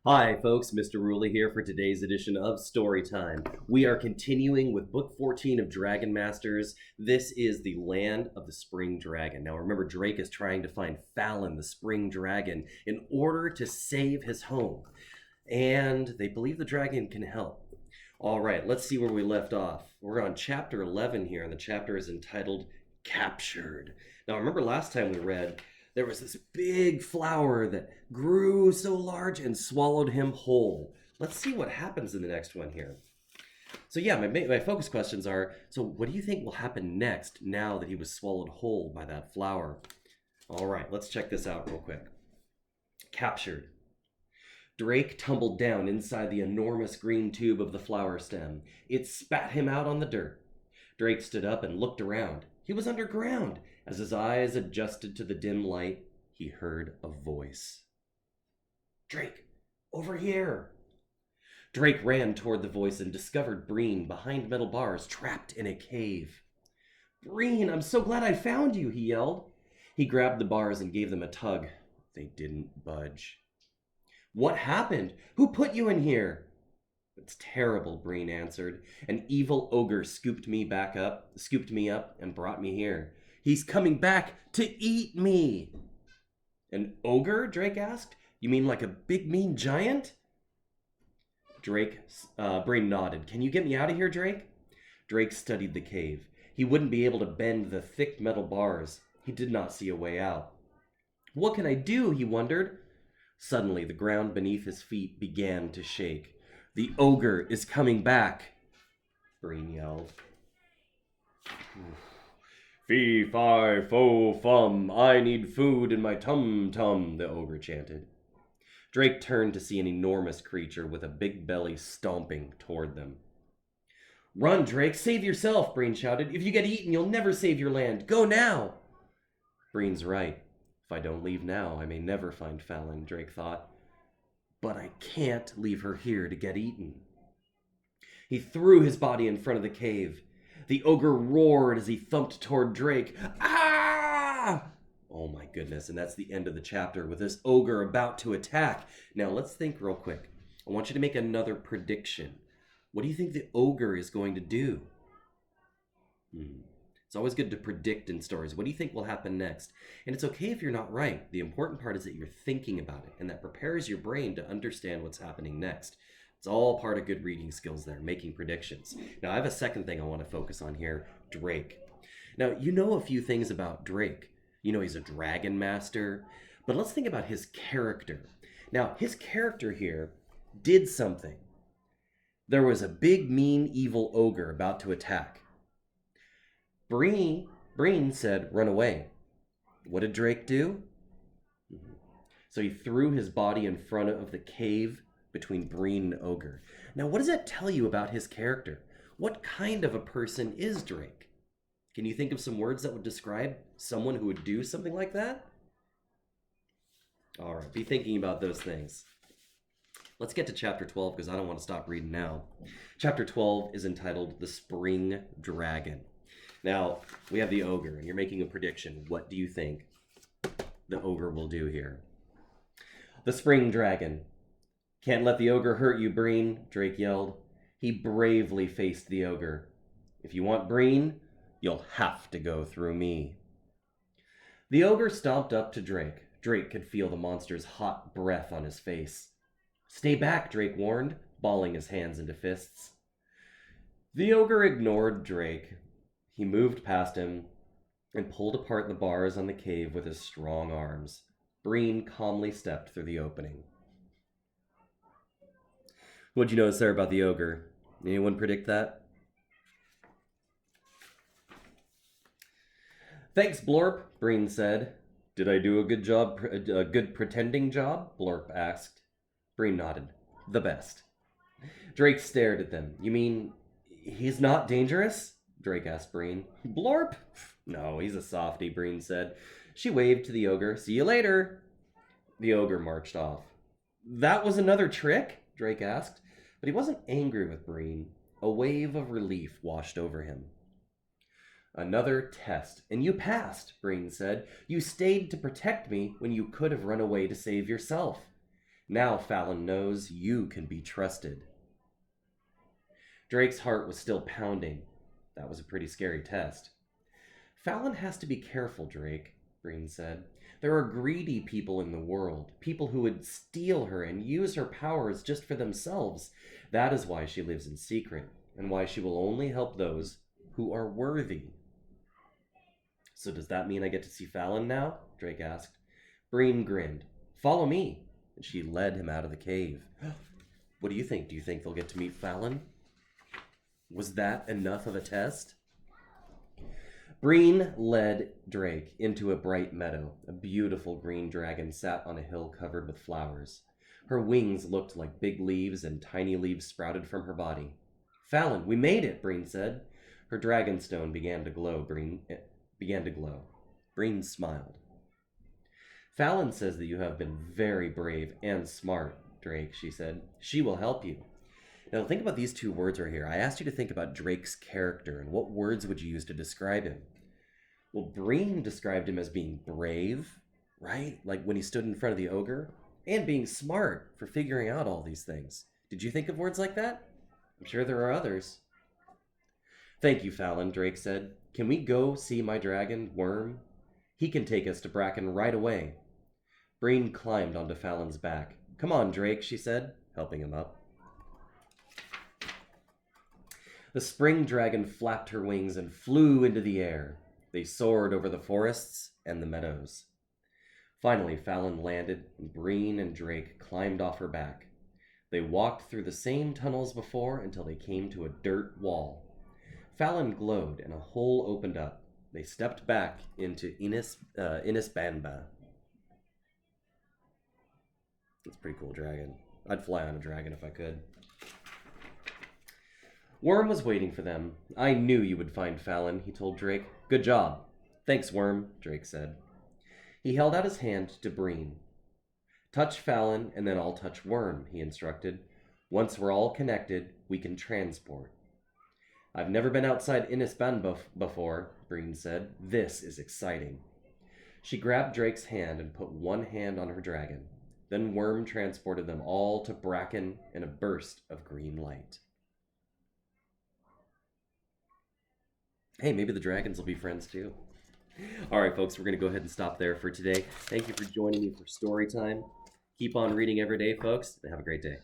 Hi, folks. Mr. Ruley here for today's edition of Storytime. We are continuing with Book 14 of Dragon Masters. This is the Land of the Spring Dragon. Now, remember, Drake is trying to find Fallon, the Spring Dragon, in order to save his home. And they believe the dragon can help. All right, let's see where we left off. We're on chapter 11 here, and the chapter is entitled Captured. Now, remember last time we read there was this big flower that grew so large and swallowed him whole. Let's see what happens in the next one here. So yeah, my focus questions are, so what do you think will happen next now that he was swallowed whole by that flower? All right, let's check this out real quick. Captured. Drake tumbled down inside the enormous green tube of the flower stem. It spat him out on the dirt. Drake stood up and looked around. He was underground. As his eyes adjusted to the dim light, he heard a voice. Drake, over here! Drake ran toward the voice and discovered Breen behind metal bars, trapped in a cave. Breen, I'm so glad I found you, he yelled. He grabbed the bars and gave them a tug. They didn't budge. What happened? Who put you in here? It's terrible, Breen answered. An evil ogre scooped me up, and brought me here. He's coming back to eat me. An ogre? Drake asked. You mean like a big mean giant? Breen nodded. Can you get me out of here, Drake? Drake studied the cave. He wouldn't be able to bend the thick metal bars. He did not see a way out. What can I do? He wondered. Suddenly, the ground beneath his feet began to shake. The ogre is coming back, Breen yelled. Fee, fi, fo, fum, I need food in my tum-tum, the ogre chanted. Drake turned to see an enormous creature with a big belly stomping toward them. Run, Drake, save yourself, Breen shouted. If you get eaten, you'll never save your land. Go now! Breen's right. If I don't leave now, I may never find Fallon, Drake thought. But I can't leave her here to get eaten. He threw his body in front of the cave. The ogre roared as he thumped toward Drake. Ah! Oh my goodness, and that's the end of the chapter with this ogre about to attack. Now let's think real quick. I want you to make another prediction. What do you think the ogre is going to do? It's always good to predict in stories. What do you think will happen next? And it's okay if you're not right. The important part is that you're thinking about it, and that prepares your brain to understand what's happening next. It's all part of good reading skills there, making predictions. Now, I have a second thing I want to focus on here, Drake. Now, you know a few things about Drake. You know he's a dragon master, but let's think about his character. Now, his character here did something. There was a big, mean, evil ogre about to attack. Breen said, run away. What did Drake do? So he threw his body in front of the cave between Breen and Ogre. Now, what does that tell you about his character? What kind of a person is Drake? Can you think of some words that would describe someone who would do something like that? All right, be thinking about those things. Let's get to chapter 12 because I don't want to stop reading now. Chapter 12 is entitled The Spring Dragon. Now, we have the ogre, and you're making a prediction. What do you think the ogre will do here? The Spring Dragon. Can't let the ogre hurt you, Breen, Drake yelled. He bravely faced the ogre. If you want Breen, you'll have to go through me. The ogre stomped up to Drake. Drake could feel the monster's hot breath on his face. Stay back, Drake warned, balling his hands into fists. The ogre ignored Drake. He moved past him and pulled apart the bars on the cave with his strong arms. Breen calmly stepped through the opening. What'd you notice there about the ogre? Anyone predict that? Thanks, Blorp, Breen said. Did I do a good pretending job? Blorp asked. Breen nodded. The best. Drake stared at them. You mean he's not dangerous? Drake asked Breen. Blorp? No, he's a softie, Breen said. She waved to the ogre. See you later. The ogre marched off. That was another trick? Drake asked. But he wasn't angry with Breen. A wave of relief washed over him. Another test, and you passed, Breen said. You stayed to protect me when you could have run away to save yourself. Now Fallon knows you can be trusted. Drake's heart was still pounding. That was a pretty scary test. Fallon has to be careful, Drake, Breen said. There are greedy people in the world, people who would steal her and use her powers just for themselves. That is why she lives in secret, and why she will only help those who are worthy. So does that mean I get to see Fallon now? Drake asked. Breen grinned. Follow me. And she led him out of the cave. What do you think? Do you think they'll get to meet Fallon? Was that enough of a test? Breen led Drake into a bright meadow. A beautiful green dragon sat on a hill covered with flowers. Her wings looked like big leaves, and tiny leaves sprouted from her body. Fallon, we made it, Breen said. Her dragonstone began to glow. Breen smiled. Fallon says that you have been very brave and smart, Drake, she said. She will help you. Now think about these two words right here. I asked you to think about Drake's character and what words would you use to describe him? Well, Breen described him as being brave, right? Like when he stood in front of the ogre, and being smart for figuring out all these things. Did you think of words like that? I'm sure there are others. Thank you, Fallon, Drake said. Can we go see my dragon, Worm? He can take us to Bracken right away. Breen climbed onto Fallon's back. Come on, Drake, she said, helping him up. The spring dragon flapped her wings and flew into the air. They soared over the forests and the meadows. Finally, Fallon landed, and Breen and Drake climbed off her back. They walked through the same tunnels before until they came to a dirt wall. Fallon glowed, and a hole opened up. They stepped back into Innis Banba. That's a pretty cool dragon. I'd fly on a dragon if I could. Worm was waiting for them. I knew you would find Fallon, he told Drake. Good job. Thanks, Worm, Drake said. He held out his hand to Breen. Touch Fallon, and then I'll touch Worm, he instructed. Once we're all connected, we can transport. I've never been outside Innis Banba before, Breen said. This is exciting. She grabbed Drake's hand and put one hand on her dragon. Then Worm transported them all to Bracken in a burst of green light. Hey, maybe the dragons will be friends too. All right, folks, we're going to go ahead and stop there for today. Thank you for joining me for story time. Keep on reading every day, folks, and have a great day.